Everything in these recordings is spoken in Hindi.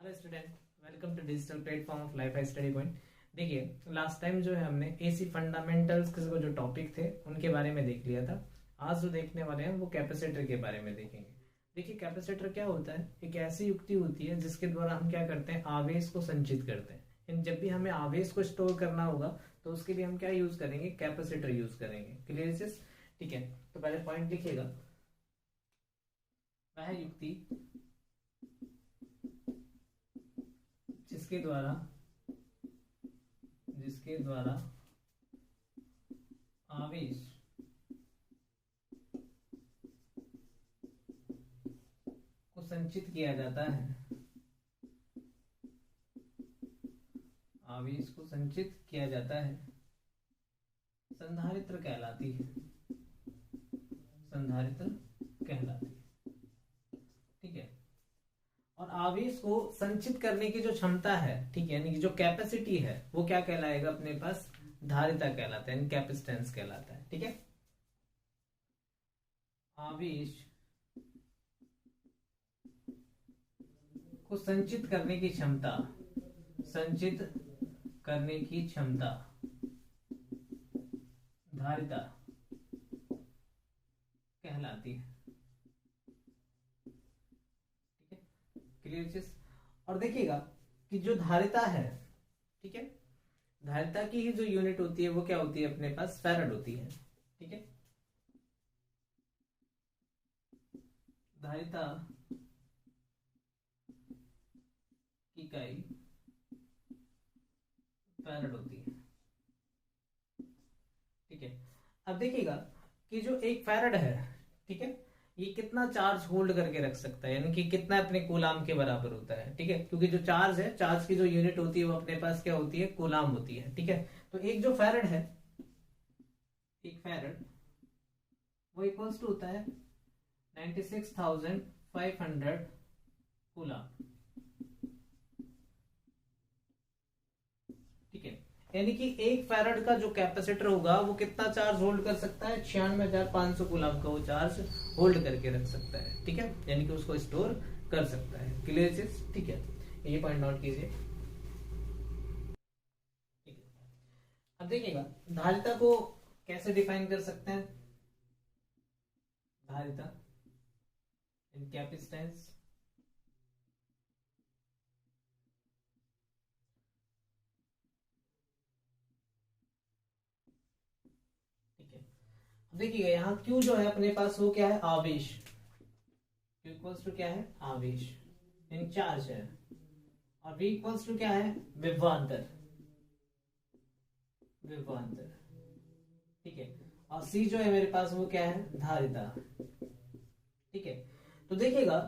Hello student, welcome to digital platform of life study point. देखिए लास्ट टाइम जो है हमने एसी फंडामेंटल्स के जो टॉपिक थे उनके बारे में देख लिया था। आज जो देखने वाले हैं वो कैपेसिटर के बारे में देखेंगे। देखिए कैपेसिटर क्या होता है, एक ऐसी युक्ति होती है जिसके द्वारा हम क्या करते हैं, आवेश को संचित करते हैं। जब भी हमें आवेश को स्टोर करना होगा तो उसके लिए हम क्या यूज करेंगे, कैपेसिटर यूज करेंगे। क्लियर? ठीक है, तो पहले पॉइंट लिखिएगा। वह युक्ति जिसके द्वारा आवेश को संचित किया जाता है, आवेश को संचित किया जाता है, संधारित्र कहलाती है, संधारित्र कहलाती है। ठीक है, और आवेश को संचित करने की जो क्षमता है, ठीक है, यानी कि जो कैपेसिटी है वो क्या कहलाएगा अपने पास, धारिता कहलाता है, कैपेसिटेंस कहलाता है। ठीक है, आवेश को संचित करने की क्षमता, संचित करने की क्षमता धारिता कहलाती है। क्लियर चीज। और देखिएगा कि जो धारिता है, ठीक है, धारिता की ही जो यूनिट होती है वो क्या होती है अपने पास, फैराड होती है। ठीक है, धारिता की इकाई फैराड होती है। ठीक है, अब देखिएगा कि जो एक फैराड है, ठीक है, ये कितना चार्ज होल्ड करके रख सकता है, यानी कि कितना अपने कूलाम के बराबर होता है। ठीक है, क्योंकि जो चार्ज है, चार्ज की जो यूनिट होती है वो अपने पास क्या होती है, कूलाम होती है। ठीक है, तो एक जो फैराड है, एक फैराड वो इक्वल्स टू होता है 96,500 कूलाम। ठीक है, यानी कि एक फैराड का जो कैपेसिटर होगा वो कितना चार्ज होल्ड कर सकता है, 96,500 कूलम का वो चार्ज होल्ड करके रख सकता है। ठीक है, यानी कि उसको स्टोर कर सकता है। क्लियर चीज। ठीक है, ये पॉइंट नोट कीजिए। अब देखिएगा धारिता को कैसे डिफाइन कर सकते हैं, धारिता इन कैपेसिटेंस। देखिएगा यहाँ Q जो है अपने पास वो क्या है, आवेश। Q इक्वल्स टू क्या है, आवेश, इन चार्ज है। और V इक्वल्स टू क्या है, विभवांतर, विभवांतर। ठीक है, और C जो है मेरे पास वो क्या है, धारिता। ठीक है, तो देखिएगा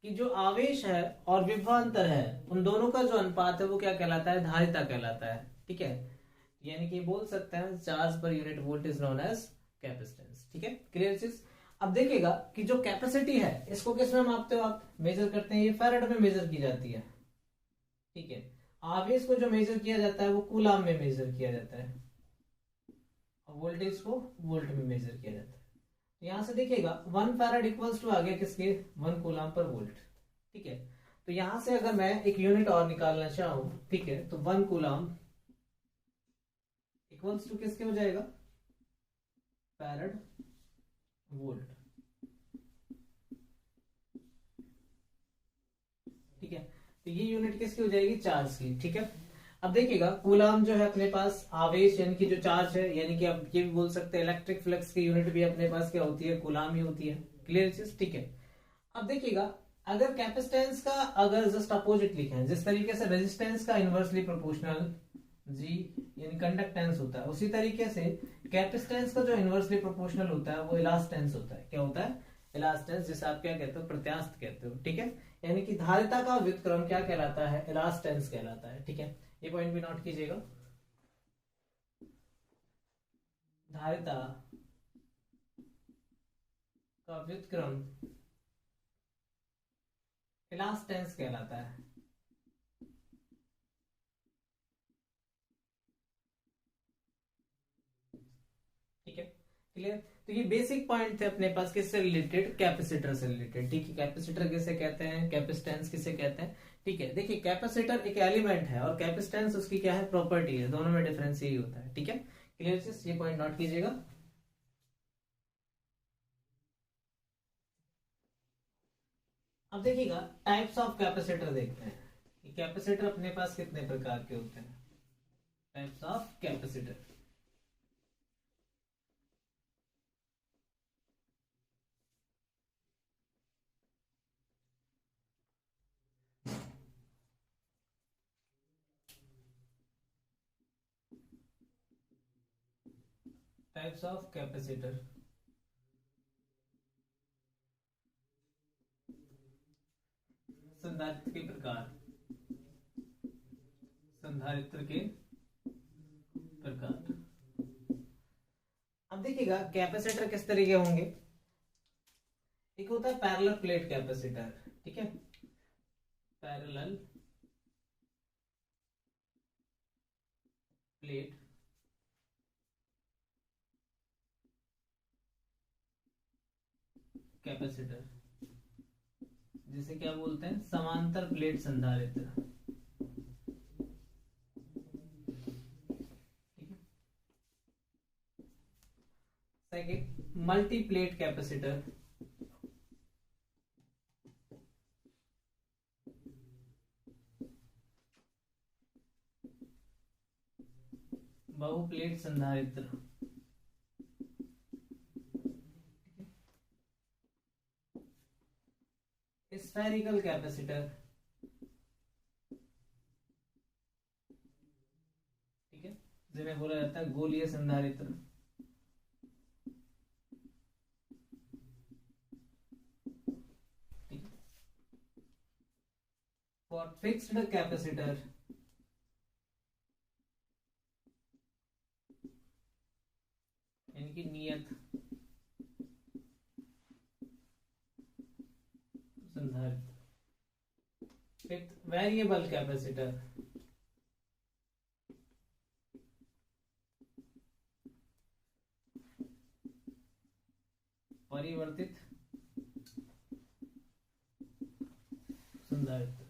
कि जो आवेश है और विभवांतर है उन दोनों का जो अनुपात है वो क्या कहलाता है, धारिता कहलाता है। ठीक है, यानी कि बोल सकते हैं चार्ज पर unit volt is known as capacitance. ठीक है, क्लियर चीज। अब देखिएगा कि जो कैपेसिटी है इसको किस में मापते हो आप, मेजर करते हैं, ये फैराड में मेजर की जाती है। ठीक है, आवेश को जो मेजर किया जाता है वो कूलाम में मेजर किया जाता है, और वोल्टेज को वोल्ट में मेजर किया जाता है। तो यहां से देखिएगा 1 फैराड इक्वल्स टू आ गया किसके, 1 कूलाम पर वोल्ट। ठीक है, तो यहां से अगर मैं एक यूनिट और निकालना चाहूं, ठीक है, तो 1 कूलाम इक्वल्स टू किसके हो जाएगा, फैराड वोल्ट। ठीक है, तो ये यूनिट किसकी हो जाएगी, चार्ज की। ठीक है, अब देखिएगा कूलाम जो है अपने पास आवेश यानी कि जो चार्ज है, यानी कि आप ये भी बोल सकते हैं इलेक्ट्रिक फ्लक्स की यूनिट भी अपने पास क्या होती है, कूलाम ही होती है। क्लियर चीज। ठीक है, अब देखिएगा अगर कैपेसिटेंस का अगर जस्ट अपोजिट लिखें, जिस तरीके से रेजिस्टेंस का इनवर्सली प्रोपोर्शनल जी यानी कंडक्टेंस होता है, उसी तरीके से कैपेसिटेंस का जो इनवर्सली प्रोपोर्शनल होता है वो इलास्टेंस होता है। क्या होता है, इलास्टेंस, जिसे आप क्या कहते हो, प्रत्यास्थ कहते हो। ठीक है, यानी कि धारिता का व्युत्क्रम क्या कहलाता है, इलास्टेंस कहलाता है। ठीक है, ये पॉइंट भी नोट कीजिएगा। धारिता का व्युत्क्रम इलास्टेंस कहलाता है। ठीक है, क्लियर। तो ये बेसिक पॉइंट थे अपने पास किससे रिलेटेड, कैपेसिटर से रिलेटेड। ठीक है, कैपेसिटर किसे कहते हैं, कैपेसिटेंस किसे कहते हैं। ठीक है, देखिए कैपेसिटर एक एलिमेंट है और कैपेसिटेंस उसकी क्या है, प्रॉपर्टी है। दोनों में डिफरेंस यही होता है। ठीक है, क्लियर, ये पॉइंट नोट कीजिएगा। अब देखिएगा टाइप्स ऑफ कैपेसिटर देखते हैं कि कैपेसिटर अपने पास कितने प्रकार के होते हैं। Types of capacitor, types of capacitor. संधारित्र के प्रकार, संधारित्र के प्रकार। अब देखिएगा कैपेसिटर किस तरीके होंगे। एक होता है पैरेलल प्लेट कैपेसिटर। ठीक है, पैरेलल प्लेट कैपेसिटर, जिसे क्या बोलते हैं, समांतर प्लेट संधारित्र। सेकंड, मल्टी प्लेट कैपेसिटर, बहुप्लेट संधारित्र। Spherical capacitor. ठीक है, जिन्हें बोला जाता है गोलीय संधारित्र। फॉर फिक्स्ड कैपेसिटर, यानी कि नियत संधारित्र। फिफ्थ, वेरिएबल कैपेसिटर, परिवर्तित संधारित्र।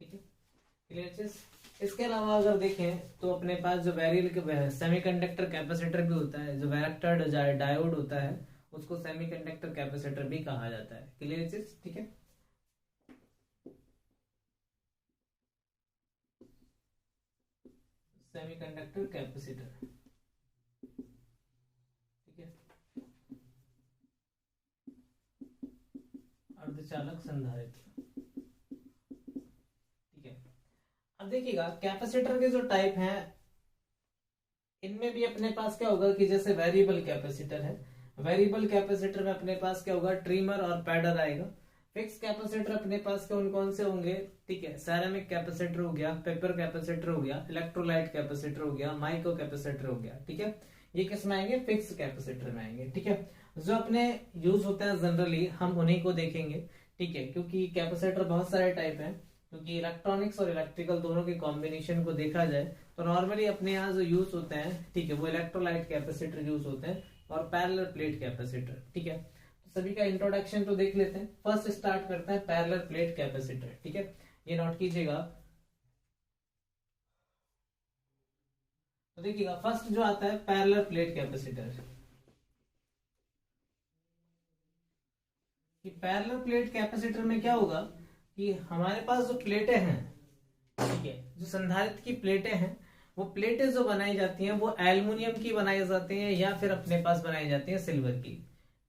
ठीक है, क्लियर। इसके अलावा अगर देखें तो अपने पास जो वेरिएबल सेमीकंडक्टर कैपेसिटर भी होता है, जो वैरेक्टर डायोड होता है, उसको सेमीकंडक्टर कैपेसिटर भी कहा जाता है। क्लियर चीज। ठीक है, सेमीकंडक्टर कैपेसिटर। ठीक है, अर्धचालक संधारित्र। ठीक है, अब देखिएगा कैपेसिटर के जो टाइप हैं, इनमें भी अपने पास क्या होगा कि जैसे वेरिएबल कैपेसिटर है, वेरिएबल कैपेसिटर में अपने पास क्या होगा, ट्रिमर और पैडल आएगा। फिक्स कैपेसिटर अपने पास कौन कौन से होंगे, ठीक है, सेरेमिक कैपेसिटर हो गया, पेपर कैपेसिटर हो गया, इलेक्ट्रोलाइट कैपेसिटर हो गया, माइक्रो कैपेसिटर हो गया। ठीक है, ये किस में आएंगे, फिक्स कैपेसिटर में आएंगे। ठीक है, जो अपने यूज होते हैं जनरली हम उन्हीं को देखेंगे। ठीक है, क्योंकि कैपेसिटर बहुत सारे टाइप हैं, क्योंकि इलेक्ट्रॉनिक्स और इलेक्ट्रिकल दोनों के कॉम्बिनेशन को देखा जाए तो नॉर्मली अपने यहाँ जो यूज होते हैं, ठीक है, वो इलेक्ट्रोलाइट कैपेसिटर यूज होते हैं और पैरेलल प्लेट कैपेसिटर। ठीक है, तो सभी का इंट्रोडक्शन तो देख लेते हैं। फर्स्ट स्टार्ट करते हैं पैरेलल प्लेट कैपेसिटर। ठीक है, ये नोट कीजिएगा। तो देखिएगा फर्स्ट जो आता है पैरेलल प्लेट कैपेसिटर, कि पैरेलल प्लेट कैपेसिटर में क्या होगा कि हमारे पास जो प्लेटें हैं, ठीक है, जो संधारित्र की प्लेटें हैं, वो प्लेटें जो बनाई जाती हैं वो एल्युमिनियम की बनाई जाती हैं या फिर अपने पास बनाई जाती हैं सिल्वर की।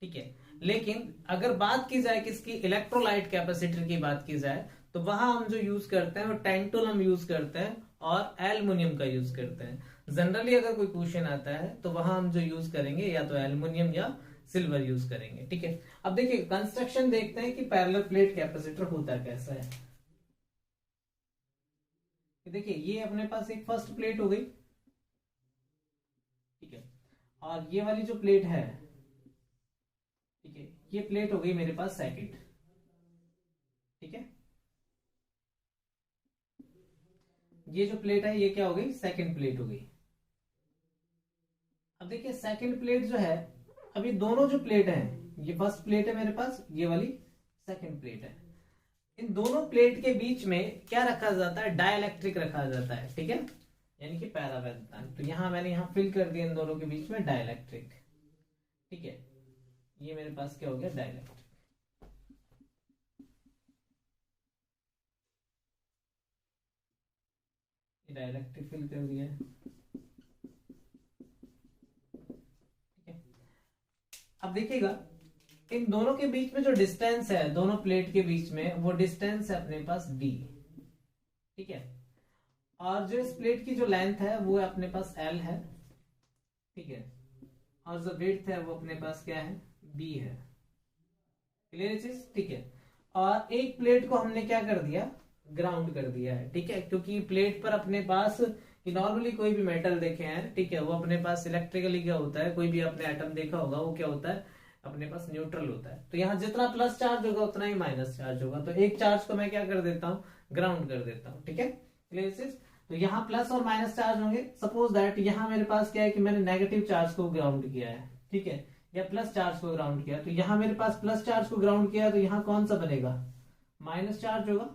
ठीक है, लेकिन अगर बात की जाए किसकी, इलेक्ट्रोलाइट कैपेसिटर की बात की जाए, तो वहां हम जो यूज करते हैं वो टेंटोलम यूज करते हैं और एल्युमिनियम का यूज करते हैं। जनरली अगर कोई क्वेश्चन आता है तो वहां हम जो यूज करेंगे या तो एल्युमिनियम या सिल्वर यूज करेंगे। ठीक है, अब देखिए कंस्ट्रक्शन देखते हैं कि पैरेलल प्लेट कैपेसिटर होता कैसा है। देखिए ये अपने पास एक फर्स्ट प्लेट हो गई, ठीक है, और ये वाली जो प्लेट है, ठीक है, ये प्लेट हो गई मेरे पास सेकंड। ठीक है, ये जो प्लेट है ये क्या हो गई, सेकंड प्लेट हो गई। अब देखिए सेकंड प्लेट जो है अब ये दोनों जो प्लेट है, ये फर्स्ट प्लेट है मेरे पास, ये वाली सेकंड प्लेट है, इन दोनों प्लेट के बीच में क्या रखा जाता है, डाइलेक्ट्रिक रखा जाता है, ठीक है, यानी कि पैराबैलेंस। तो यहां मैंने यहां फिल कर दिया इन दोनों के बीच में डाइलेक्ट्रिक, ठीक है, ये मेरे पास क्या हो गया, डाइलेक्ट्रिक। डाइलेक्ट्रिक फिल कर दिया है, ठीक है। अब देखिएगा इन दोनों के बीच में जो डिस्टेंस है, दोनों प्लेट के बीच में, वो डिस्टेंस है अपने पास d, ठीक है, और जो इस प्लेट की जो लेंथ है वो अपने पास l है, ठीक है, और जो विड्थ है वो अपने पास क्या है, b है। क्लियर चीज, ठीक है। और एक प्लेट को हमने क्या कर दिया, ग्राउंड कर दिया है, ठीक है, क्योंकि प्लेट पर अपने पास नॉर्मली कोई भी मेटल देखे हैं, ठीक है, वो अपने पास इलेक्ट्रिकली क्या होता है, कोई भी आपने एटम देखा होगा, वो क्या होता है, अपने पास न्यूट्रल होता है। तो यहाँ जितना प्लस चार्ज होगा उतना ही माइनस चार्ज होगा, तो एक चार्ज को मैं क्या कर देता हूँ, ग्राउंड कर देता हूँ, ठीक है। क्लियर। तो यहाँ प्लस और माइनस चार्ज होंगे। सपोज दैट यहाँ मेरे पास क्या है कि मैंने नेगेटिव चार्ज को ग्राउंड किया है, ठीक है, या प्लस चार्ज को ग्राउंड किया, तो यहाँ मेरे पास प्लस चार्ज को ग्राउंड किया, तो यहाँ कौन सा बनेगा, माइनस चार्ज होगा,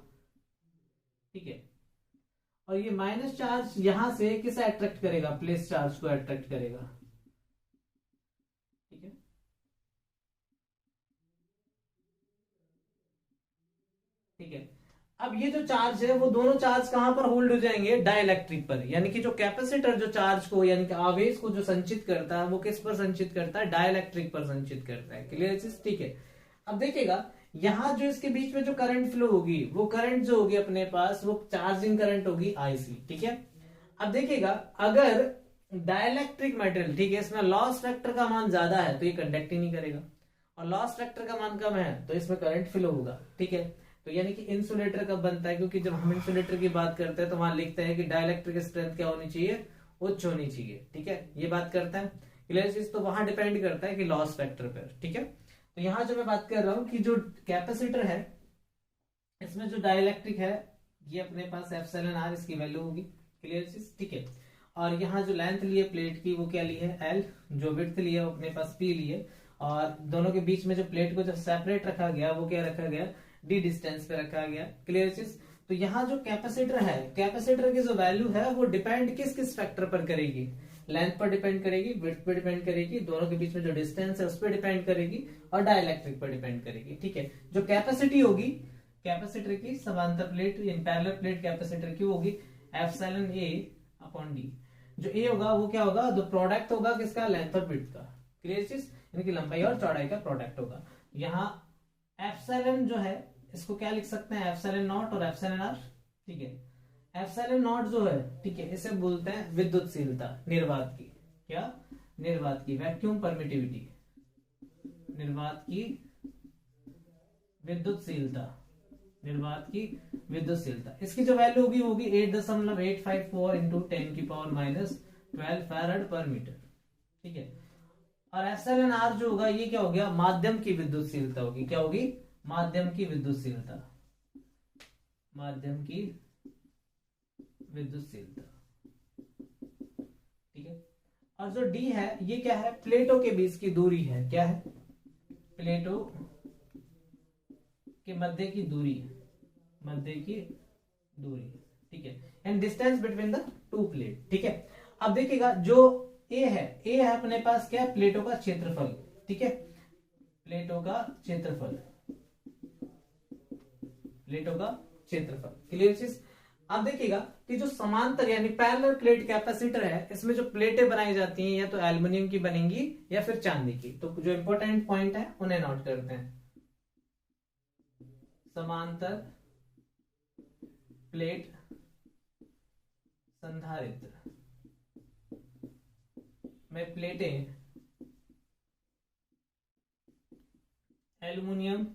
ठीक है। और ये माइनस चार्ज यहां से किसे अट्रैक्ट करेगा, प्लस चार्ज को अट्रैक्ट करेगा, ठीक है। ठीक है, अब ये जो चार्ज है वो दोनों चार्ज कहां पर होल्ड हो जाएंगे, डाइलेक्ट्रिक पर, यानी कि जो कैपेसिटर जो चार्ज को यानी कि आवेश को जो संचित करता है वो किस पर संचित करता है, डाइलेक्ट्रिक पर संचित करता है। क्लियर चीज, ठीक है। अब देखिएगा यहां जो इसके बीच में जो करंट फ्लो होगी, वो करंट जो होगी अपने पास वो चार्जिंग करंट होगी आईसी, ठीक है। अब देखिएगा अगर डाइलेक्ट्रिक मटेरियल, ठीक है, इसमें लॉस फैक्टर का मान ज्यादा है तो ये कंडक्ट ही नहीं करेगा, और लॉस फैक्टर का मान कम है तो इसमें करंट फ्लो होगा, ठीक है। तो यानी कि इंसुलेटर कब बनता है, क्योंकि जब हम इंसुलेटर की बात करते हैं तो वहां लिखते हैं कि डाइलेक्ट्रिक स्ट्रेंथ क्या होनी चाहिए, उच्च होनी चाहिए, ठीक है, ये बात करता है। क्लियर चीज, तो वहां डिपेंड करता है कि लॉस फैक्टर पर, ठीक है। तो यहां जो मैं बात कर रहा हूं कि जो कैपेसिटर है इसमें जो डाइलेक्ट्रिक है ये अपने पास एप्सिलॉन आर इसकी वैल्यू होगी। क्लियर चीज, ठीक है। और यहाँ जो लेंथ ली है प्लेट की वो क्या ली है, एल, जो विड्थ ली है वो अपने पास पी ली है, और दोनों के बीच में जो प्लेट को जो सेपरेट रखा गया वो क्या रखा गया, डी डिस्टेंस पे रखा गया। क्लियर चीज, तो यहाँ जो कैपेसिटर है, कैपेसिटर की जो वैल्यू है वो डिपेंड किस किस फैक्टर पर करेगी, लेंथ पर डिपेंड करेगी, विड्थ पर डिपेंड करेगी, दोनों के बीच में जो डिस्टेंस है उस पर डिपेंड करेगी, और डाइलेक्ट्रिक पर डिपेंड करेगी, ठीक है। जो कैपेसिटी होगी कैपेसिटर की, समांतर प्लेट या पैरेलल प्लेट कैपेसिटर की होगी एप्सिलॉन ए अपॉन डी। जो ए होगा वो क्या होगा, जो प्रोडक्ट होगा किसका, लेंथ और विड्थ का। क्लियर चीज, यानी कि लंबाई और चौड़ाई का प्रोडक्ट होगा। यहाँ एप्सिलॉन जो है इसको क्या लिख सकते हैं, एप्सिलॉन नॉट और एप्सिलॉन आर, ठीक है। एप्सिलॉन नॉट जो है, ठीक है, इसे बोलते हैं विद्युतशीलता, निर्वात की, क्या, निर्वात की, वैक्यूम परमिटिविटी, निर्वात की विद्युतशीलता, निर्वात की विद्युतशीलता। इसकी जो वैल्यू होगी होगी 8.854 इंटू 10⁻12 फैराड पर मीटर, ठीक है। और एप्सिलॉन आर जो होगा ये क्या हो गया, माध्यम की विद्युतशीलता होगी, क्या होगी, माध्यम की विद्युतशीलता, माध्यम की विद्युतशीलता, ठीक है। और जो डी है ये क्या है, प्लेटों के बीच की दूरी है, क्या है, प्लेटों के मध्य की दूरी, मध्य की दूरी, ठीक है, and distance between the two plate, ठीक है। अब देखिएगा जो ए है, ए है अपने पास क्या, प्लेटों का क्षेत्रफल, ठीक है, प्लेटों का क्षेत्रफल, प्लेटों का क्षेत्रफल। क्लियर चीज। अब देखिएगा कि जो समांतर यानी पैरेलल प्लेट कैपेसिटर है इसमें जो प्लेटें बनाई जाती हैं या तो एल्युमिनियम की बनेंगी या फिर चांदी की। तो जो इंपॉर्टेंट पॉइंट है उन्हें नोट करते हैं। समांतर प्लेट संधारित्र में प्लेटें एल्युमिनियम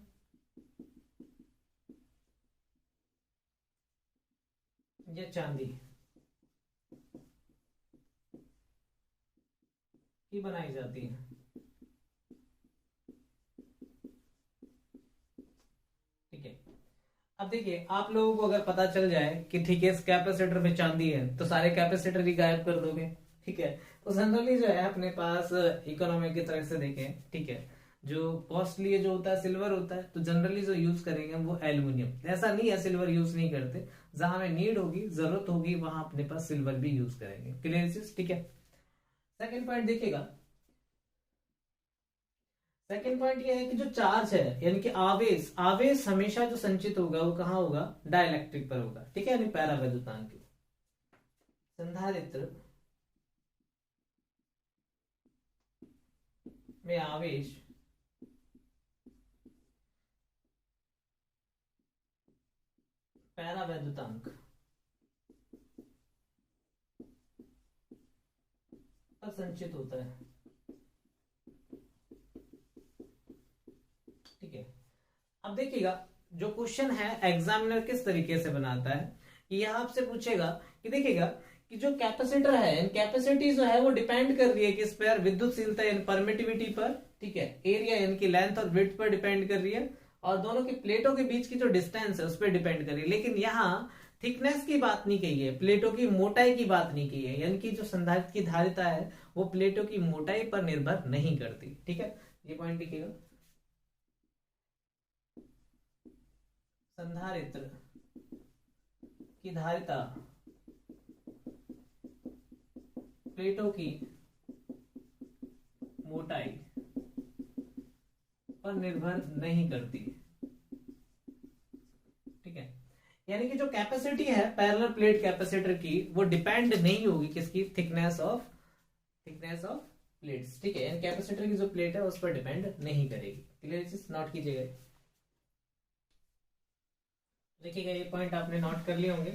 या चांदी की बनाई जाती है। ठीक है, अब देखिए आप लोगों को अगर पता चल जाए कि ठीक है इस कैपेसिटर में चांदी है तो सारे कैपेसिटर ही गायब कर दोगे, ठीक है। तो जनरली जो है अपने पास इकोनॉमी की तरफ से देखें, ठीक है, जो कॉस्टली जो होता है सिल्वर होता है, तो जनरली जो यूज करेंगे हम वो एल्यूमिनियम। ऐसा नहीं है सिल्वर यूज नहीं करते, जहां हमें नीड होगी, जरूरत होगी, वहां अपने पास सिल्वर भी यूज करेंगे। क्लियर चीज, ठीक है। सेकंड पॉइंट देखिएगा, सेकंड पॉइंट ये है कि जो चार्ज है यानी कि आवेश, आवेश हमेशा जो संचित होगा वो कहाँ होगा, डाइलेक्ट्रिक पर होगा, ठीक है, यानी पैरावैद्युतांक संधारित्र में आवेश पैरावैद्युतांक पर संचित होता है, ठीक है। अब देखिएगा जो क्वेश्चन है एग्जामिनर किस तरीके से बनाता है, ये आपसे पूछेगा कि देखिएगा कि जो कैपेसिटर है, कैपेसिटी जो है वो डिपेंड कर रही है किस पर, विद्युतशीलता यानी परमिटिविटी पर, ठीक है, एरिया यानी कि लेंथ और विड्थ पर डिपेंड कर रही है, और दोनों की प्लेटों के बीच की जो डिस्टेंस है उस पर डिपेंड कर रही है। लेकिन यहाँ थिकनेस की बात नहीं कही है, प्लेटों की मोटाई की बात नहीं की है, यानी कि जो संधारित्र की धारिता है वो प्लेटों की मोटाई पर निर्भर नहीं करती, ठीक है, ये पॉइंट लिखिएगा। संधारित्र की धारिता प्लेटों की मोटाई पर निर्भर नहीं करती, ठीक है। यानी कि जो कैपेसिटी है पैरेलल प्लेट कैपेसिटर की वो डिपेंड नहीं होगी किसकी, थिकनेस ऑफ प्लेट्स, ठीक है, कैपेसिटर की जो प्लेट है उस पर डिपेंड नहीं करेगी। क्लियर चीज, नोट कीजिएगा, देखिएगा ये पॉइंट आपने नोट कर लिए होंगे।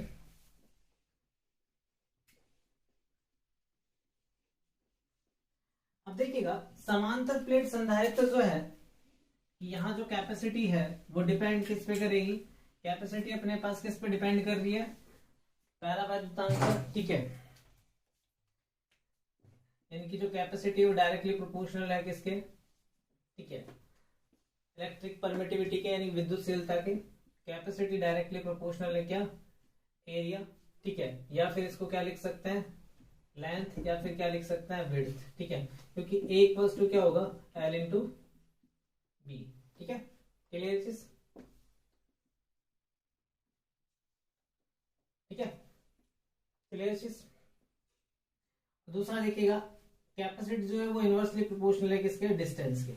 अब देखिएगा समांतर प्लेट संधारित्र जो है, यहाँ जो कैपेसिटी है वो डिपेंड किस पे करेगी, कैपेसिटी अपने पास किस पे डिपेंड कर रही है, पैरावैद्युतांक पर, ठीक है, यानी कि जो कैपेसिटी वो डायरेक्टली प्रोपोर्शनल है किसके, ठीक है, इलेक्ट्रिक परमिटिविटी के यानी विद्युतशीलता के, कैपेसिटी डायरेक्टली प्रोपोर्शनल है क्या, एरिया, ठीक है, या फिर इसको क्या लिख सकते हैं, लेंथ, या फिर क्या लिख सकते हैं, विड्थ, ठीक है, क्योंकि ए इक्वल्स टू क्या होगा, एल इंटू बी, ठीक है। क्लियर चीज, ठीक है, क्लियर चीज। दूसरा देखिएगा कैपेसिटी जो है वो इनवर्सली प्रोपोर्शनल है किसके, डिस्टेंस के,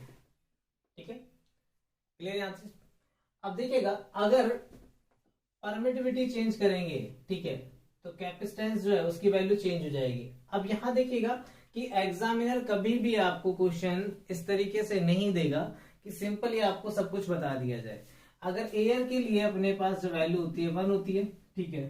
ठीक है, क्लियर यहां से। अब देखिएगा अगर परमिटिविटी चेंज करेंगे, ठीक है, तो कैपेसिटेंस जो है उसकी वैल्यू चेंज हो जाएगी। अब यहां देखिएगा कि एग्जामिनर कभी भी आपको क्वेश्चन इस तरीके से नहीं देगा कि सिंपली आपको सब कुछ बता दिया जाए। अगर एयर के लिए अपने पास जो वैल्यू होती है 1 होती है, ठीक है,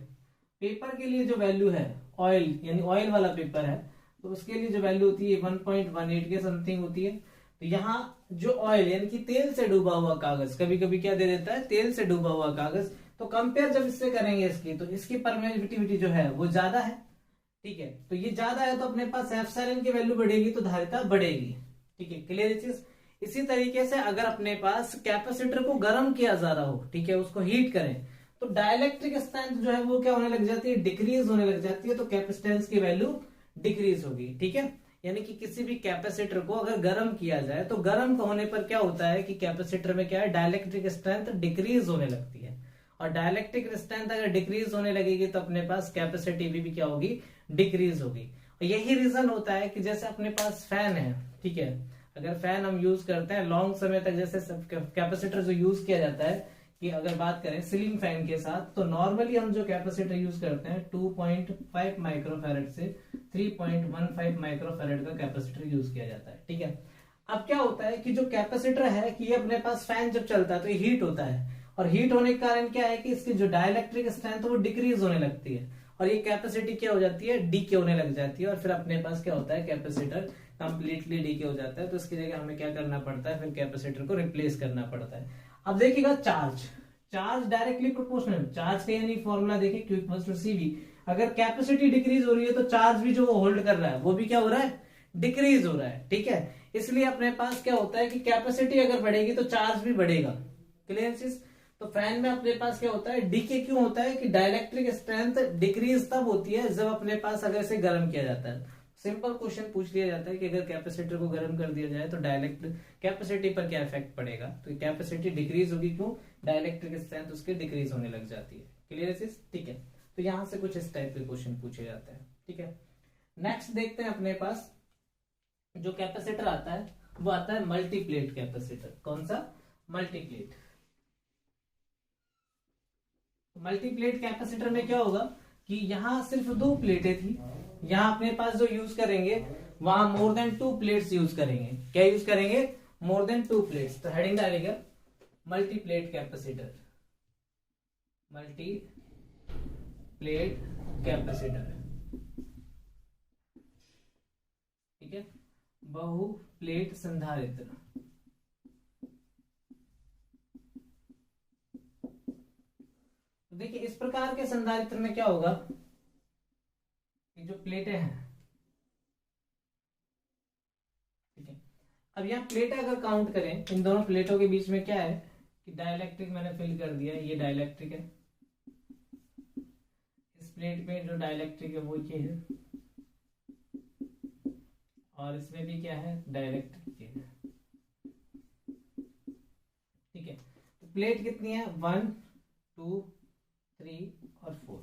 पेपर के लिए जो वैल्यू है, ऑयल यानी ऑयल वाला पेपर है, तो उसके लिए जो वैल्यू होती है 1.18 के समथिंग होती है। तो यहाँ जो ऑयल यानी कि तेल से डूबा हुआ कागज, कभी कभी क्या दे देता है, तेल से डूबा हुआ कागज, तो कंपेयर जब इससे करेंगे इसकी, तो इसकी परमिटिविटी जो है वो ज्यादा है, ठीक है, तो ये ज्यादा है तो अपने पास एप्सिलॉन की वैल्यू बढ़ेगी तो धारिता बढ़ेगी, ठीक है, क्लियर चीज। इसी तरीके से अगर अपने पास कैपेसिटर को गर्म किया जा रहा हो, ठीक है, उसको हीट करें, तो डाइलेक्ट्रिक स्ट्रेंथ जो है वो क्या होने लग जाती है, डिक्रीज होने लग जाती है, तो कैपेसिटेंस की वैल्यू डिक्रीज होगी, ठीक है। यानी कि किसी भी कैपेसिटर को अगर गर्म किया जाए तो गर्म होने पर क्या होता है कि कैपेसिटर में क्या है, डाइलेक्ट्रिक स्ट्रेंथ डिक्रीज होने लगती है, और डाइलेक्ट्रिक स्ट्रेंथ अगर डिक्रीज होने लगेगी तो अपने पास कैपेसिटी भी क्या होगी, डिक्रीज होगी। और यही रीजन होता है कि जैसे अपने पास फैन है, ठीक है, अगर फैन हम यूज करते हैं लॉन्ग समय तक, जैसे कैपेसिटर जो यूज किया जाता है, कि अगर बात करें सीलिंग फैन के साथ, तो नॉर्मली हम जो कैपेसिटर यूज करते हैं 2.5 माइक्रोफैरेड से 3.15 माइक्रोफैरेड का कैपेसिटर यूज किया जाता है, ठीक है। अब क्या होता है कि जो कैपेसिटर है कि ये अपने पास फैन जब चलता है तो ये हीट होता है, और हीट होने के कारण क्या है कि इसकी जो डाइलेक्ट्रिक स्ट्रेंथ वो डिक्रीज होने लगती है, और ये कैपेसिटी क्या हो जाती है, डीके होने लग जाती है, और फिर अपने पास क्या होता है, कैपेसिटर कंप्लीटली डीके हो जाता है। तो इसकी जगह हमें क्या करना पड़ता है, फिर कैपेसिटर को रिप्लेस करना पड़ता है। अब देखिएगा चार्ज डायरेक्टली प्रोपोर्शनल, चार्ज का यानी फॉर्मूला देखिए Q इक्वल्स टू CV। अगर कैपेसिटी डिक्रीज हो रही है तो चार्ज भी जो वो होल्ड कर रहा है वो भी क्या हो रहा है, डिक्रीज हो रहा है, ठीक है। इसलिए अपने पास क्या होता है कि कैपेसिटी अगर बढ़ेगी तो चार्ज भी बढ़ेगा, क्लियर चीज। तो फैन में अपने पास क्या होता है, डीके क्यों होता है कि डाइलेक्ट्रिक स्ट्रेंथ डिक्रीज तब होती है जब अपने पास अगर इसे गर्म किया जाता है। सिंपल क्वेश्चन पूछ लिया जाता है कि अगर कैपेसिटर को गर्म कर दिया जाए तो डाइलेक्ट्रिक कैपेसिटी पर क्या इफेक्ट पड़ेगा। तो कैपेसिटी डिक्रीज होगी, क्यों? डाइलेक्ट्रिक स्ट्रेंथ उसके डिक्रीज होने लग जाती है। क्लियर है चीज? ठीक है, तो यहां से कुछ इस टाइप के क्वेश्चन पूछे जाते हैं। ठीक है, नेक्स्ट देखते हैं अपने पास जो कैपेसिटर आता है वो आता है मल्टीप्लेट कैपेसिटर। कौन सा? मल्टीप्लेट। मल्टीप्लेट कैपेसिटर में क्या होगा कि यहां सिर्फ 2 प्लेटें थी, यहां अपने पास जो यूज करेंगे वहां मोर देन 2 प्लेट्स यूज करेंगे। क्या यूज करेंगे? More than 2 plates. तो हेडिंग डालेगा मल्टीप्लेट कैपेसिटर, मल्टीप्लेट कैपेसिटर। ठीक है, बहुप्लेट संधारित्र। तो देखिए इस प्रकार के संधारित्र में क्या होगा कि जो प्लेटें हैं, ठीक है, अब यहाँ प्लेटें अगर काउंट करें, इन दोनों प्लेटों के बीच में क्या है कि डाइलेक्ट्रिक मैंने फिल कर दिया, ये डाइलेक्ट्रिक है। इस प्लेट में जो डाइलेक्ट्रिक है वो ये है, और इसमें भी क्या है? डाइलेक्ट्रिक है। ठीक है, तो प्लेट कितनी है? 1 2 3 और 4।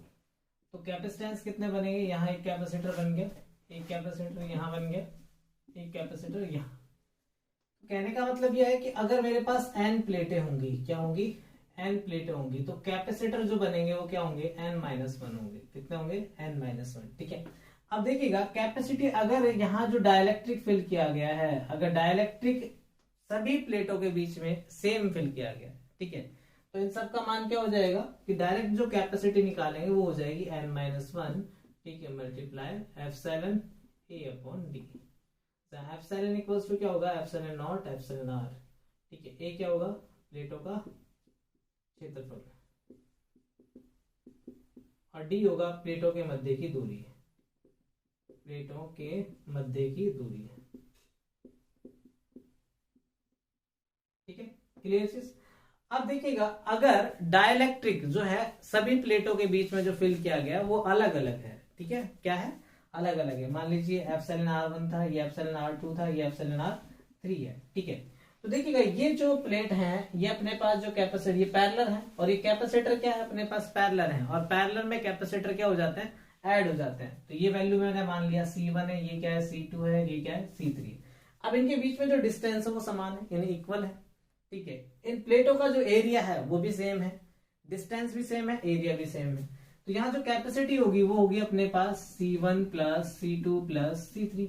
तो कैपेसिटेंस कितने बनेंगे? यहाँ एक कैपेसिटर बन गया, एक कैपेसिटर यहाँ बन गया, एक कैपेसिटर यहाँ। तो कहने का मतलब यह है कि अगर मेरे पास n प्लेटें होंगी, क्या होंगी? n प्लेटें होंगी, तो कैपेसिटर जो बनेंगे वो क्या होंगे? n-1 होंगे। कितने होंगे? n-1। ठीक है, अब देखिएगा कैपेसिटी, अगर यहाँ जो डाइलेक्ट्रिक फिल किया गया है, अगर डाइलेक्ट्रिक सभी प्लेटों के बीच में सेम फिल किया गया, ठीक है, तो इन सब का मान क्या हो जाएगा कि डायरेक्ट जो कैपेसिटी निकालेंगे वो हो जाएगी n-1। ठीक है, multiply epsilon a upon d। Epsilon equals to क्या होगा? Epsilon not epsilon r। ठीक है, a क्या होगा? प्लेटों का क्षेत्रफल, और d होगा प्लेटों के मध्य की दूरी। प्लेटों के मध्य की दूरी। ठीक है, क्लियर चीज? अब देखिएगा अगर डाइलेक्ट्रिक जो है सभी प्लेटों के बीच में जो फिल किया गया वो अलग अलग है। ठीक है, क्या है? अलग अलग है। मान लीजिए एप्सिलॉन r1 था, ये एप्सिलॉन r2 था, ये एप्सिलॉन r3 है। ठीक है, तो देखिएगा ये जो प्लेट है ये अपने पास जो कैपेसिटर, ये पैरेलल है, और ये कैपेसिटर क्या है? अपने पास पैरेलल है, और पैरेलल में कैपेसिटर क्या हो जाते हैं? ऐड हो जाते हैं। तो ये वैल्यू मैंने मान लिया C1 है, ये क्या है? C2 है, ये क्या है? C3। अब इनके बीच में जो डिस्टेंस है वो समान है, यानी इक्वल है। ठीक है, इन प्लेटों का जो एरिया है वो भी सेम है, डिस्टेंस भी सेम है, एरिया भी सेम है। तो यहाँ जो कैपेसिटी होगी वो होगी अपने पास C1 plus C2 plus C3।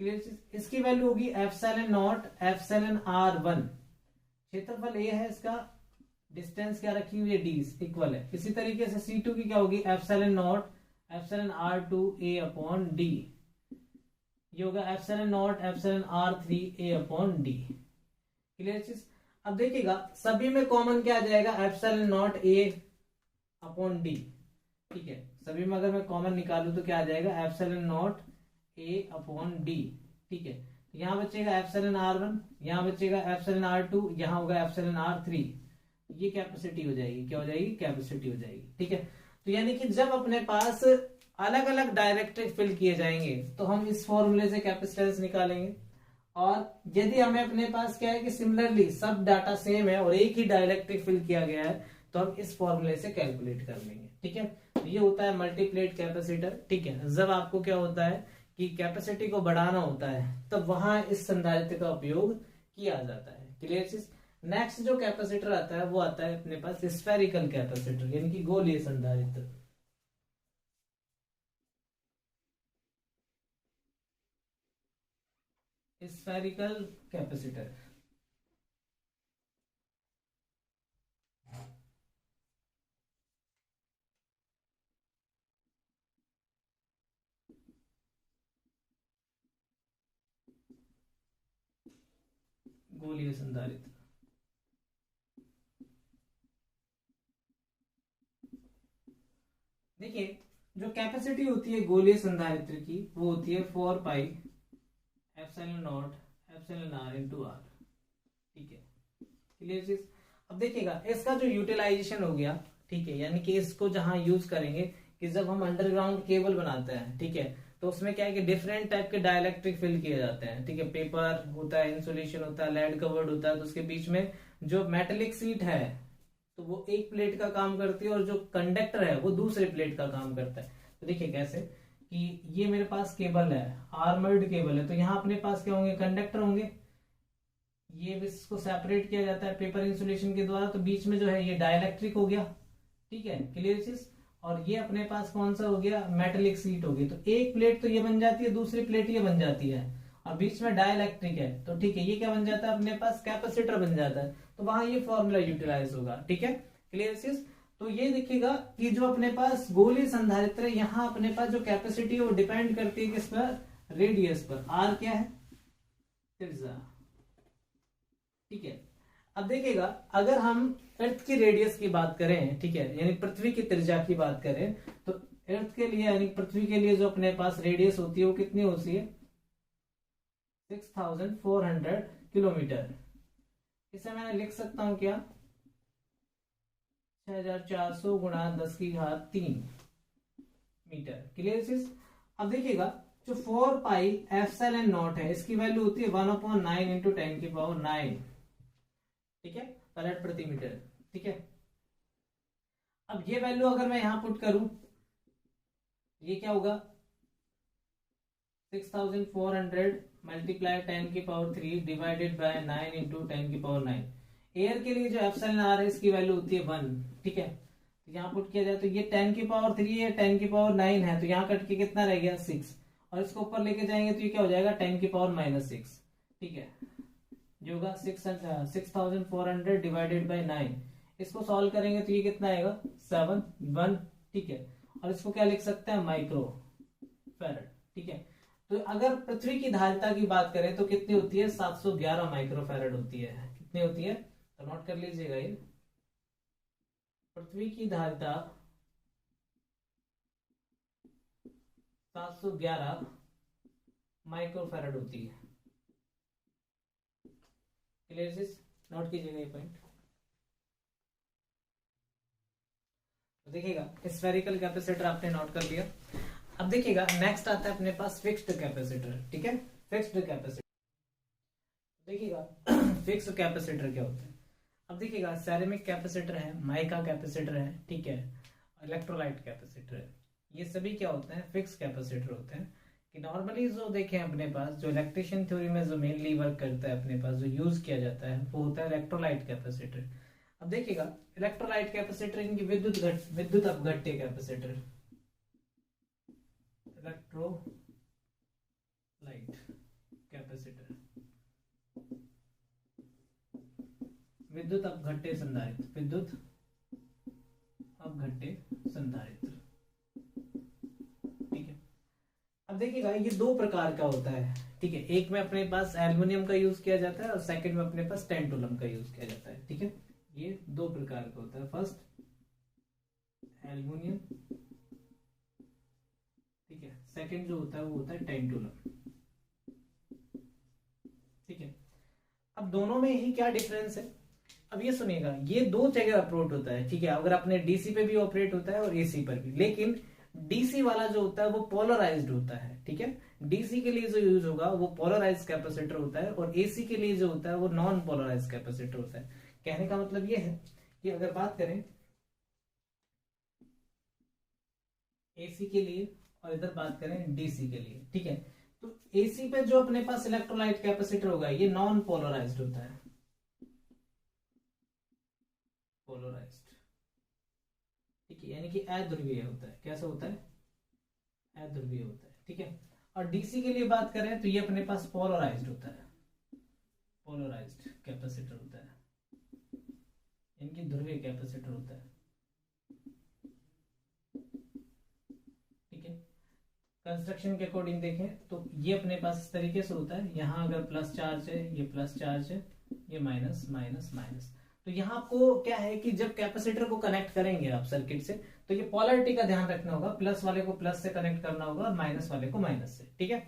Clear? इसकी वैल्यू होगी एप्सिलॉन नॉट एप्सिलॉन r1। क्षेत्रफल a है, इसका डिस्टेंस क्या रखी हुई है? d, इक्वल है। इसी तरीके से C2 की क्या होगी? Epsilon not epsilon r2 a upon d। ये होगा epsilon not epsilon r3 a upon d। Clear चीज? अब देखिएगा सभी में कॉमन क्या आ जाएगा? Epsilon not a upon d। ठीक है, सभी में अगर मैं कॉमन निकालू तो क्या आ जाएगा? Epsilon not a upon d। ठीक है, तो यहाँ बचेगा एप्सिलॉन r1, यहाँ बचेगा एप्सिलॉन r2, यहाँ होगा एप्सिलॉन r3। ये कैपेसिटी हो जाएगी, क्या हो जाएगी? कैपेसिटी हो जाएगी। ठीक है, तो यानी कि जब अपने पास अलग अलग डाइलेक्ट्रिक फिल किए जाएंगे तो हम इस फॉर्मूले से कैपेसिटेंस निकालेंगे, और यदि हमें अपने पास क्या है कि सिमिलरली सब डाटा सेम है और एक ही डाइलेक्ट्रिक फिल किया गया है तो हम इस फॉर्मूले से कैलकुलेट कर लेंगे। ठीक है, तो ये होता है मल्टीप्लेट कैपेसिटर। ठीक है, जब आपको क्या होता है कि कैपेसिटी को बढ़ाना होता है तब वहां इस संधारित्र का उपयोग किया जाता है। क्लियर चीज? नेक्स्ट जो कैपेसिटर आता है वो आता है अपने पास स्फेरिकल कैपेसिटर, यानी कि गोलीय संधारित्र। Spherical capacitor. गोलीय संधारित्र। देखिए जो कैपेसिटी होती है गोलीय संधारित्र की वो होती है 4 pi epsilon not epsilon r into r। ठीक है, क्लियर चीज? अब देखिएगा इसका जो यूटिलाइजेशन हो गया, ठीक है, यानी कि इसको जहां यूज करेंगे कि जब हम अंडरग्राउंड केबल बनाते हैं, ठीक है, तो उसमें क्या है कि डिफरेंट टाइप के डाइलेक्ट्रिक फिल किए जाते हैं, ठीक है। पेपर होता है, इंसुलेशन होता है, लेड कवर्ड होता है, तो उसके बीच में जो मेटेलिक सीट है तो वो एक प्लेट का काम करती है और जो कंडक्टर है वो दूसरे प्लेट का काम करता है। तो देखिए कैसे कि ये मेरे पास केबल है, आर्मर्ड केबल है, तो यहाँ अपने पास क्या होंगे, कंडक्टर होंगे। ये इसको सेपरेट किया जाता है पेपर इंसुलेशन के द्वारा, तो बीच में जो है ये डाइलेक्ट्रिक हो गया, ठीक है, क्लियर चीज। और ये अपने पास कौन सा हो गया, मेटेलिक सीट हो गई। तो एक प्लेट तो ये बन जाती है, दूसरी प्लेट ये बन जाती है, और बीच में डाइलेक्ट्रिक है, तो ठीक है, ये क्या बन जाता है अपने पास, कैपेसिटर बन जाता है। तो वहां ये फॉर्मूला यूटिलाइज होगा, ठीक है, क्लियर चीज। तो ये देखिएगा कि जो अपने पास गोलीय संधारित्र है, यहाँ अपने पास जो कैपेसिटी है वो डिपेंड करती है किस पर, रेडियस पर। आर क्या है, त्रिज्या, ठीक है। अब देखिएगा अगर हम अर्थ की रेडियस की बात करें, ठीक है, यानी पृथ्वी की त्रिज्या की बात करें, तो अर्थ के लिए यानी पृथ्वी के लिए जो अपने पास रेडियस होती है वो कितनी होती है, 6400 किलोमीटर। इसे मैं लिख सकता हूं क्या, 6400 गुणा 10⁻³ मीटर, क्लियर चीज। अब देखिएगा जो 4 पाई एप्सिलॉन नॉट है, इसकी वैल्यू होती है 1/9 इंटू 10⁹, ठीक है, फैराड प्रति मीटर, ठीक है। अब ये वैल्यू अगर मैं यहां पुट करूं, ये क्या होगा, 6400 multiply 10⁻³ divided by 9 into 10⁹। Air के लिए जो एप्सिलॉन आर है इसकी वैल्यू होती है 1, ठीक है। तो यहाँ पुट किया जाए तो ये 10⁻³ है, 10�9 है, तो यहाँ कट के कितना रह गया, 6, और इसको ऊपर लेके जाएंगे तो ये क्या हो जाएगा, 10⁻⁻6, ठीक है, जो होगा 6400 डिवाइडेड बाय 9। इसको सॉल्व करेंगे तो ये कितना आएगा, 7 1, ठीक है। और इसको क्या लिख सकते हैं, माइक्रो फैराड, ठीक है। तो अगर पृथ्वी की धारिता की बात करें तो कितनी होती है, 711 माइक्रो फैराड होती है। कितनी होती है, तो नोट कर लीजिएगा, ये पृथ्वी की धारिता 711 माइक्रो फैराड होती है, क्लियर चीज, नोट कीजिएगा ये पॉइंट। तो देखिएगा स्फेरिकल कैपेसिटर आपने नोट कर लिया। अब देखिएगा नेक्स्ट आता है अपने पास फिक्स्ड कैपेसिटर, ठीक है, फिक्स्ड कैपेसिटर। देखिएगा फिक्स्ड कैपेसिटर क्या होता है। अब देखिएगा सेरेमिक कैपेसिटर है, माइका कैपेसिटर है, ठीक है, इलेक्ट्रोलाइट कैपेसिटर है, ये सभी क्या होते हैं, फिक्स कैपेसिटर होते हैं। कि नॉर्मली जो देखें अपने पास जो इलेक्ट्रिशियन थ्योरी में जो मेनली वर्क करता है अपने पास जो यूज किया जाता है वो होता है इलेक्ट्रोलाइट कैपेसिटर। अब देखिएगा इलेक्ट्रोलाइट कैपेसिटर इनकी विद्युत अपघट्य कैपेसिटर, इलेक्ट्रोलाइट कैपेसिटर, विद्युत अपघट्य संधारित्र, विद्युत अपघट्य संधारित्र, ठीक है। अब देखिएगा ये दो प्रकार का होता है, ठीक है, एक में अपने पास एल्युमिनियम का यूज किया जाता है और सेकंड में अपने पास टेंटुलम का यूज किया जाता है, ठीक है। ये दो प्रकार का होता है, फर्स्ट एल्युमिनियम, ठीक है, सेकंड जो होता है वो होता है टेंटुलम, ठीक है। अब दोनों में ही क्या डिफरेंस है, अब ये सुनिएगा, ये दो जगह ऑपरेट होता है, ठीक है, अगर अपने डीसी पे भी ऑपरेट होता है और एसी पर भी, लेकिन डीसी वाला जो होता है वो पोलराइज्ड होता है, ठीक है। डीसी के लिए जो यूज होगा वो पोलराइज्ड कैपेसिटर होता है और एसी के लिए जो होता है वो नॉन पोलराइज्ड कैपेसिटर होता है। कहने का मतलब ये है कि अगर बात करें एसी के लिए और इधर बात करें डीसी के लिए, ठीक है, तो एसी पे जो अपने पास इलेक्ट्रोलाइट कैपेसिटर होगा ये नॉन पोलराइज्ड होता है, पोलराइज्ड, ठीक है, यानी कि अध्रुवीय होता है। कैसा होता है, अध्रुवीय होता है, ठीक है। और डीसी के लिए बात करें तो ये अपने पास पोलराइज्ड होता है, पोलराइज्ड कैपेसिटर होता है, इनकी ध्रुवीय कैपेसिटर होता है, ठीक है। कंस्ट्रक्शन के अकॉर्डिंग देखें तो ये अपने पास इस तरीके से होता है, यहाँ अगर प्लस चार्ज है, ये प्लस चार्ज है, ये माइनस माइनस माइनस। तो यहाँ आपको क्या है कि जब कैपेसिटर को कनेक्ट करेंगे आप सर्किट से तो ये पोलैरिटी का ध्यान रखना होगा, प्लस वाले को प्लस से कनेक्ट करना होगा और माइनस वाले को माइनस से, ठीक है।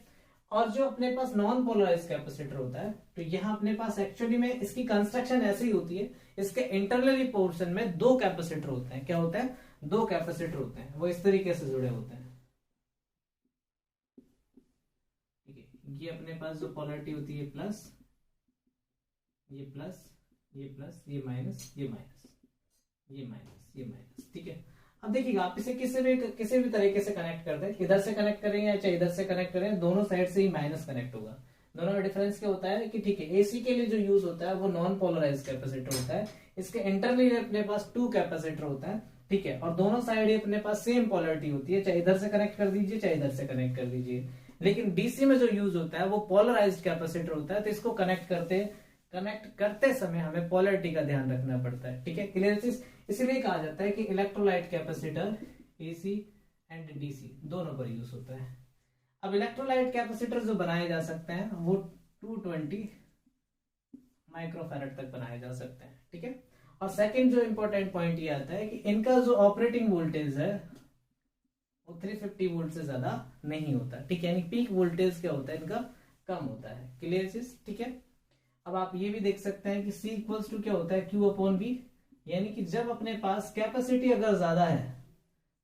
और जो अपने पास नॉन पोलराइज कैपेसिटर होता है तो यहाँ अपने पास एक्चुअली में इसकी कंस्ट्रक्शन ऐसी होती है, इसके इंटरनली पोर्शन में दो कैपेसिटर होते हैं। क्या होता है, दो कैपेसिटर होते हैं, वो इस तरीके से जुड़े होते हैं, ये अपने पास जो पोलरिटी होती है प्लस, ये प्लस, ये प्लस, ये माइनस, ये माइनस, ये माइनस, ये माइनस। ठीक है, अब देखिएगा आप इसे किसी भी तरीके से कनेक्ट कर दें, इधर से कनेक्ट करेंगे चाहे इधर से कनेक्ट करें, दोनों साइड से ही माइनस कनेक्ट होगा। दोनों में डिफरेंस क्या होता है कि ठीक है, एसी के लिए जो यूज होता है वो नॉन पोलराइज कैपेसिटर होता है, इसके इंटरनली अपने पास 2 कैपेसिटर होता है। ठीक है, और दोनों साइड अपने पास सेम पोलरिटी होती है, चाहे इधर से कनेक्ट कर दीजिए चाहे इधर से कनेक्ट कर दीजिए। लेकिन डीसी में जो यूज होता है वो पोलराइज्ड कैपेसिटर होता है, तो इसको कनेक्ट करते समय हमें पोलरिटी का ध्यान रखना पड़ता है। ठीक है, क्लियर चीज। इसीलिए कहा जाता है कि electrolyte capacitor AC and DC दोनों पर यूज होता है। अब इलेक्ट्रोलाइट कैपेसिटर जो बनाए जा सकते हैं वो 220 माइक्रोफैरड तक बनाए जा सकते हैं। ठीक है, और सेकंड जो इंपॉर्टेंट पॉइंट ये आता है कि इनका जो ऑपरेटिंग वोल्टेज है वो 350 वोल्ट से ज्यादा नहीं होता। ठीक है, यानी पीक वोल्टेज क्या होता है इनका, कम होता है। क्लियर चीज। ठीक है, अब आप ये भी देख सकते हैं कि C इक्वल्स टू क्या होता है, Q अपॉन V, यानी कि जब अपने पास कैपेसिटी अगर ज्यादा है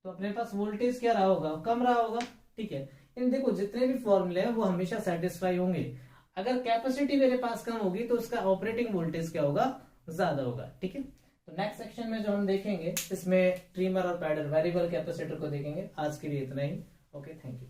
तो अपने पास वोल्टेज क्या रहा होगा, कम रहा होगा। ठीक है, इन देखो जितने भी फॉर्मूले हैं वो हमेशा सेटिस्फाई होंगे। अगर कैपेसिटी मेरे पास कम होगी तो उसका ऑपरेटिंग वोल्टेज क्या होगा, ज्यादा होगा। ठीक है, तो नेक्स्ट सेक्शन में जो हम देखेंगे इसमें ट्रिमर और पैडल वेरिएबल कैपेसिटर को देखेंगे। आज के लिए इतना ही। Okay, thank you.